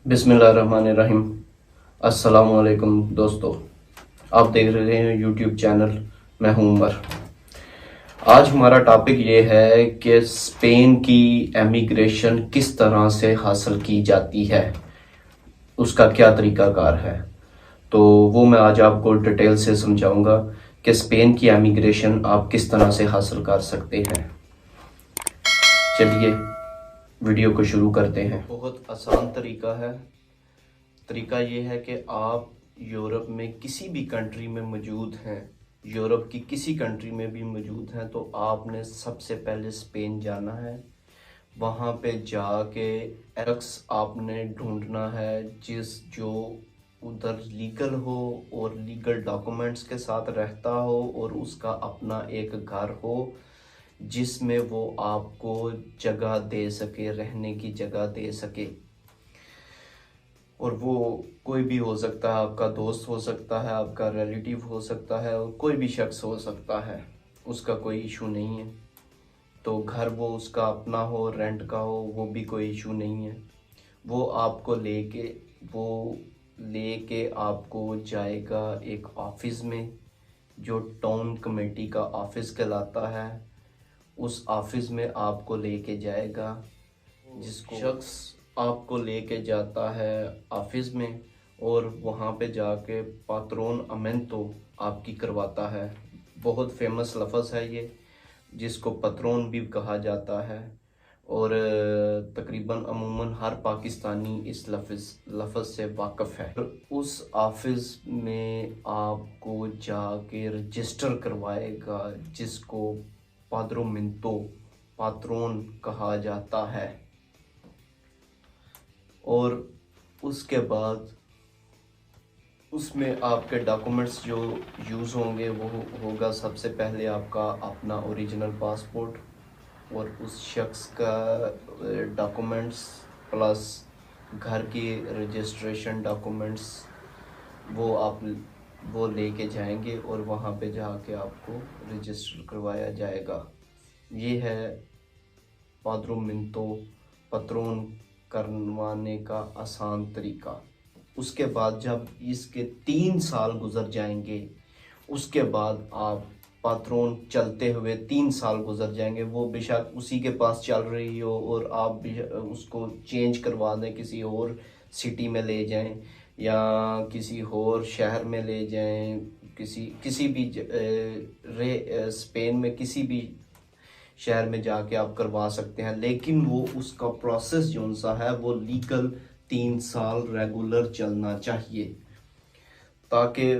बिस्मिल्लाहिर्रहमानिर्रहीम। अस्सलामुअलैकुम दोस्तों, आप देख रहे हैं यूट्यूब चैनल। मैं हूं उमर। आज हमारा टॉपिक ये है कि स्पेन की एमिग्रेशन किस तरह से हासिल की जाती है, उसका क्या तरीकाकार है। तो वो मैं आज आपको डिटेल से समझाऊंगा कि स्पेन की एमिग्रेशन आप किस तरह से हासिल कर सकते हैं। चलिए वीडियो को शुरू करते हैं। बहुत आसान तरीका है। तरीका ये है कि आप यूरोप में किसी भी कंट्री में मौजूद हैं, यूरोप की किसी कंट्री में भी मौजूद हैं, तो आपने सबसे पहले स्पेन जाना है। वहाँ पे जाके एलेक्स आपने ढूंढना है जो उधर लीगल हो और लीगल डॉक्यूमेंट्स के साथ रहता हो और उसका अपना एक घर हो जिसमें वो आपको जगह दे सके, रहने की जगह दे सके। और वो कोई भी हो सकता है, आपका दोस्त हो सकता है, आपका रिलेटिव हो सकता है, और कोई भी शख्स हो सकता है, उसका कोई इशू नहीं है। तो घर वो उसका अपना हो, रेंट का हो, वो भी कोई इशू नहीं है। वो आपको लेके आपको जाएगा एक ऑफिस में, जो टाउन कमेटी का ऑफिस कहलाता है। उस ऑफिस में आपको लेके जाएगा, जिसको शख्स आपको लेके जाता है ऑफिस में, और वहाँ पे जाके पात्रोन अमेंतो आपकी करवाता है। बहुत फेमस लफ्ज़ है ये, जिसको पत्रोन भी कहा जाता है। और तकरीबन अमूमन हर पाकिस्तानी इस लफ्ज़ से वाकिफ़ है। उस ऑफिस में आपको जाके रजिस्टर करवाएगा, जिसको पाद्रोमिंतो पात्रोन कहा जाता है। और उसके बाद उसमें आपके डॉक्यूमेंट्स जो यूज़ होंगे वो होगा सबसे पहले आपका अपना ओरिजिनल पासपोर्ट और उस शख्स का डॉक्यूमेंट्स प्लस घर की रजिस्ट्रेशन डॉक्यूमेंट्स। वो लेके जाएंगे और वहाँ पे जाके आपको रजिस्टर करवाया जाएगा। ये है पाद्रोमिंतो पत्रोन करवाने का आसान तरीका। उसके बाद जब इसके 3 साल गुजर जाएंगे, उसके बाद आप पात्रोन चलते हुए 3 साल गुजर जाएंगे। वो बेशक उसी के पास चल रही हो और आप भी उसको चेंज करवा दें, किसी और सिटी में ले जाएं या किसी और शहर में ले जाएं, किसी भी स्पेन में किसी भी शहर में जाके आप करवा सकते हैं। लेकिन वो उसका प्रोसेस जो सा है वो लीगल 3 साल रेगुलर चलना चाहिए, ताकि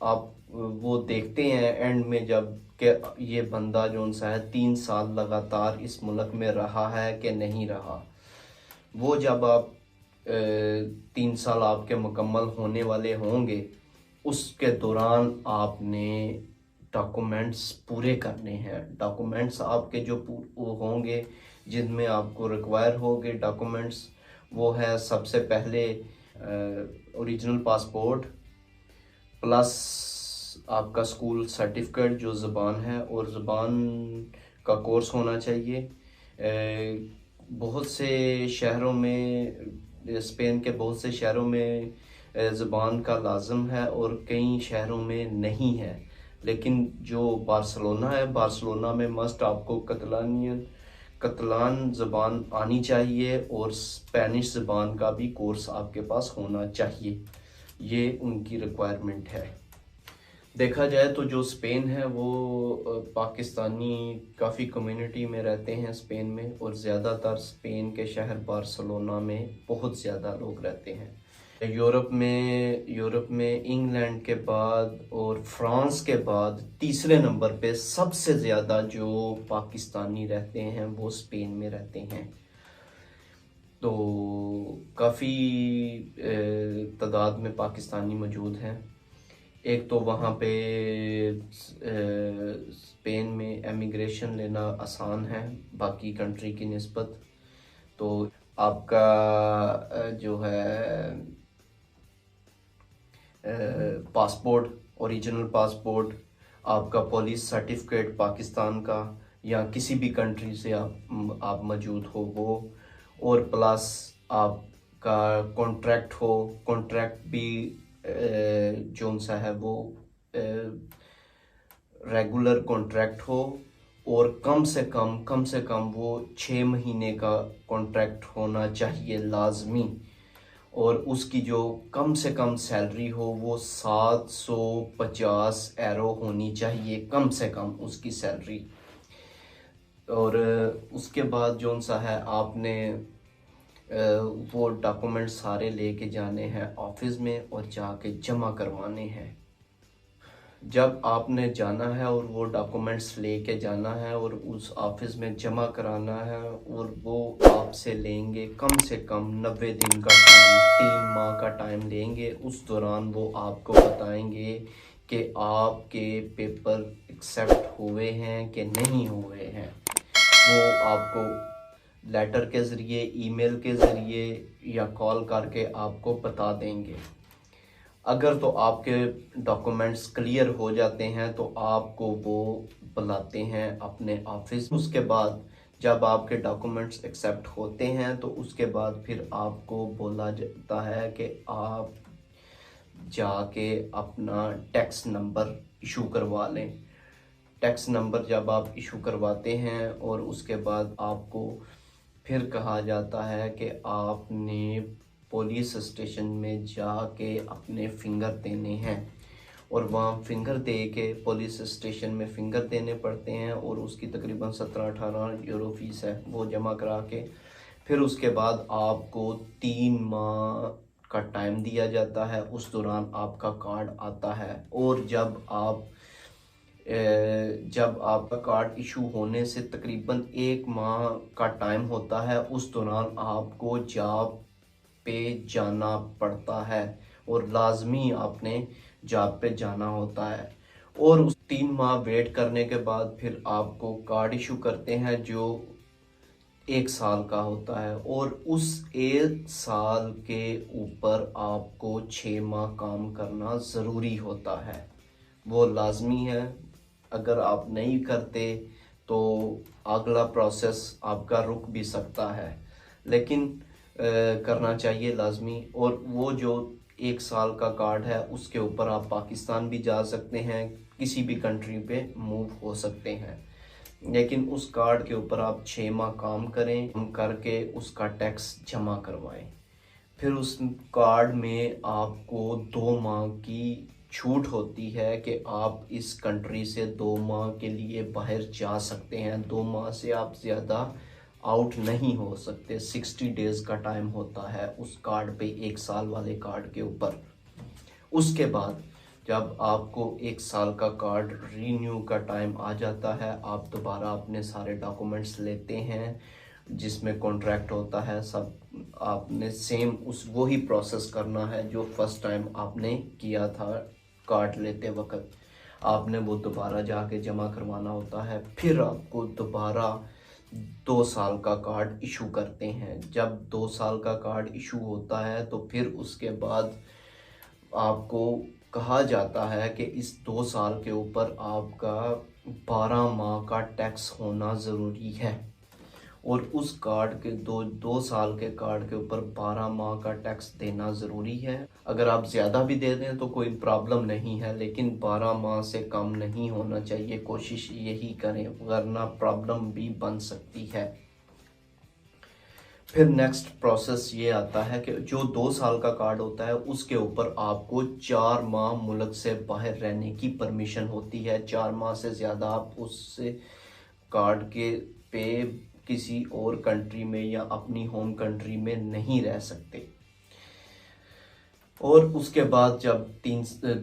आप वो देखते हैं एंड में जब कि ये बंदा जो सा है 3 साल लगातार इस मुल्क में रहा है कि नहीं रहा। वो जब आप 3 साल आपके मुकम्मल होने वाले होंगे, उसके दौरान आपने डॉक्यूमेंट्स पूरे करने हैं। डॉक्यूमेंट्स आपके जो होंगे, जिनमें आपको रिक्वायर होंगे डॉक्यूमेंट्स, वो है सबसे पहले ओरिजिनल पासपोर्ट प्लस आपका स्कूल सर्टिफिकेट जो ज़बान है, और ज़बान का कोर्स होना चाहिए। बहुत से शहरों में, स्पेन के बहुत से शहरों में ज़बान का लाजम है और कई शहरों में नहीं है। लेकिन जो बार्सिलोना है, बार्सिलोना में मस्ट आपको कतलान ज़बान आनी चाहिए और स्पेनिश ज़बान का भी कोर्स आपके पास होना चाहिए। ये उनकी रिक्वायरमेंट है। देखा जाए तो जो स्पेन है वो पाकिस्तानी काफ़ी कम्युनिटी में रहते हैं स्पेन में, और ज़्यादातर स्पेन के शहर बार्सिलोना में बहुत ज़्यादा लोग रहते हैं। यूरोप में इंग्लैंड के बाद और फ्रांस के बाद तीसरे नंबर पे सबसे ज़्यादा जो पाकिस्तानी रहते हैं वो स्पेन में रहते हैं। तो काफ़ी तादाद में पाकिस्तानी मौजूद हैं। एक तो वहाँ पे स्पेन में एमिग्रेशन लेना आसान है बाकी कंट्री की निस्बत। तो आपका जो है पासपोर्ट, ओरिजिनल पासपोर्ट, आपका पुलिस सर्टिफिकेट पाकिस्तान का या किसी भी कंट्री से आप मौजूद हो वो, और प्लस का कॉन्ट्रैक्ट हो, कॉन्ट्रैक्ट भी जो सा है वो रेगुलर कॉन्ट्रैक्ट हो, और कम से कम वो 6 महीने का कॉन्ट्रैक्ट होना चाहिए लाजमी। और उसकी जो कम से कम सैलरी हो वो 750 यूरो होनी चाहिए, कम से कम उसकी सैलरी। और उसके बाद जो सा है आपने वो डॉक्यूमेंट सारे लेके जाने हैं ऑफिस में और जाके जमा करवाने हैं। जब आपने जाना है और वो डॉक्यूमेंट्स लेके जाना है और उस ऑफिस में जमा कराना है, और वो आपसे लेंगे कम से कम 90 दिन का टाइम, 3 माह का टाइम लेंगे। उस दौरान वो आपको बताएंगे कि आपके पेपर एक्सेप्ट हुए हैं कि नहीं हुए हैं। वो आपको लेटर के ज़रिए, ईमेल के ज़रिए या कॉल करके आपको बता देंगे। अगर तो आपके डॉक्यूमेंट्स क्लियर हो जाते हैं तो आपको वो बुलाते हैं अपने ऑफिस। उसके बाद जब आपके डॉक्यूमेंट्स एक्सेप्ट होते हैं तो उसके बाद फिर आपको बोला जाता है कि आप जाके अपना टैक्स नंबर इशू करवा लें। टैक्स नंबर जब आप इशू करवाते हैं और उसके बाद आपको फिर कहा जाता है कि आपने पुलिस स्टेशन में जाके अपने फिंगर देने हैं, और वहाँ फिंगर दे के पुलिस स्टेशन में फिंगर देने पड़ते हैं, और उसकी तकरीबन 17-18 यूरो फीस है। वो जमा करा के फिर उसके बाद आपको 3 माह का टाइम दिया जाता है। उस दौरान आपका कार्ड आता है, और जब आपका कार्ड इशू होने से तकरीबन 1 माह का टाइम होता है, उस दौरान आपको जॉब पे जाना पड़ता है, और लाजमी आपने जॉब पे जाना होता है। और उस 3 माह वेट करने के बाद फिर आपको कार्ड इशू करते हैं जो 1 साल का होता है, और उस 1 साल के ऊपर आपको 6 माह काम करना ज़रूरी होता है। वो लाजमी है। अगर आप नहीं करते तो अगला प्रोसेस आपका रुक भी सकता है, लेकिन करना चाहिए लाजमी। और वो जो 1 साल का कार्ड है उसके ऊपर आप पाकिस्तान भी जा सकते हैं, किसी भी कंट्री पे मूव हो सकते हैं, लेकिन उस कार्ड के ऊपर आप 6 माह काम करें, काम करके उसका टैक्स जमा करवाएं। फिर उस कार्ड में आपको 2 माह की छूट होती है कि आप इस कंट्री से 2 माह के लिए बाहर जा सकते हैं। 2 माह से आप ज़्यादा आउट नहीं हो सकते। 60 डेज़ का टाइम होता है उस कार्ड पे, 1 साल वाले कार्ड के ऊपर। उसके बाद जब आपको 1 साल का कार्ड रीन्यू का टाइम आ जाता है, आप दोबारा अपने सारे डॉक्यूमेंट्स लेते हैं जिसमें कॉन्ट्रैक्ट होता है। सब आपने सेम उस वही प्रोसेस करना है जो फर्स्ट टाइम आपने किया था कार्ड लेते वक्त। आपने वो दोबारा जाके जमा करवाना होता है। फिर आपको दोबारा 2 साल का कार्ड इशू करते हैं। जब 2 साल का कार्ड इशू होता है तो फिर उसके बाद आपको कहा जाता है कि इस 2 साल के ऊपर आपका 12 माह का टैक्स होना ज़रूरी है, और उस कार्ड के 2 साल के कार्ड के ऊपर 12 माह का टैक्स देना ज़रूरी है। अगर आप ज़्यादा भी दे दें तो कोई प्रॉब्लम नहीं है, लेकिन 12 माह से कम नहीं होना चाहिए। कोशिश यही करें, वरना प्रॉब्लम भी बन सकती है। फिर नेक्स्ट प्रोसेस ये आता है कि जो 2 साल का कार्ड होता है उसके ऊपर आपको 4 माह मुल्क से बाहर रहने की परमिशन होती है। 4 माह से ज़्यादा आप उससे कार्ड के पे किसी और कंट्री में या अपनी होम कंट्री में नहीं रह सकते। और उसके बाद जब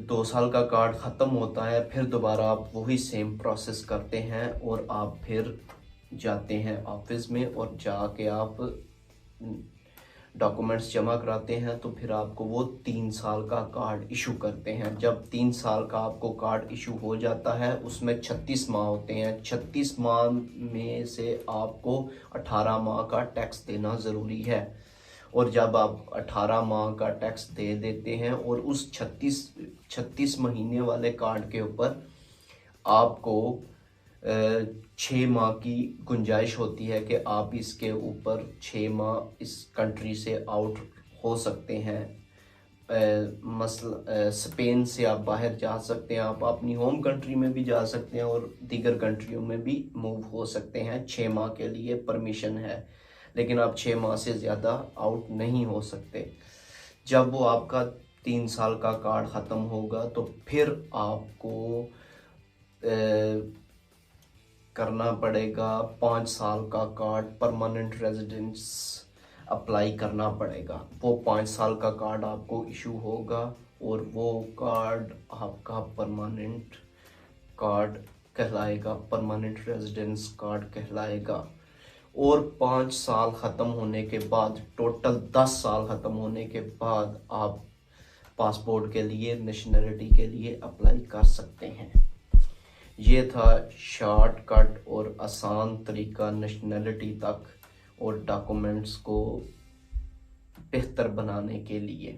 2 साल का कार्ड ख़त्म होता है फिर दोबारा आप वही सेम प्रोसेस करते हैं, और आप फिर जाते हैं ऑफिस में और जाके आप डॉक्यूमेंट्स जमा कराते हैं। तो फिर आपको वो 3 साल का कार्ड इशू करते हैं। जब 3 साल का आपको कार्ड इशू हो जाता है उसमें 36 माह होते हैं। 36 माह में से आपको 18 माह का टैक्स देना ज़रूरी है। और जब आप 18 माह का टैक्स दे देते हैं और उस 36 महीने वाले कार्ड के ऊपर आपको 6 माह की गुंजाइश होती है कि आप इसके ऊपर 6 माह इस कंट्री से आउट हो सकते हैं। स्पेन से आप बाहर जा सकते हैं, आप अपनी होम कंट्री में भी जा सकते हैं और दीगर कंट्रियों में भी मूव हो सकते हैं। 6 माह के लिए परमिशन है, लेकिन आप 6 माह से ज़्यादा आउट नहीं हो सकते। जब वो आपका 3 साल का कार्ड ख़त्म होगा तो फिर आपको करना पड़ेगा 5 साल का कार्ड, परमानेंट रेजिडेंस अप्लाई करना पड़ेगा। वो 5 साल का कार्ड आपको इशू होगा और वो कार्ड आपका परमानेंट कार्ड कहलाएगा, परमानेंट रेजिडेंस कार्ड कहलाएगा। और 5 साल ख़त्म होने के बाद, टोटल 10 साल ख़त्म होने के बाद आप पासपोर्ट के लिए, नेशनलिटी के लिए अप्लाई कर सकते हैं। ये था शॉर्टकट और आसान तरीका नेशनलिटी तक और डॉक्यूमेंट्स को बेहतर बनाने के लिए।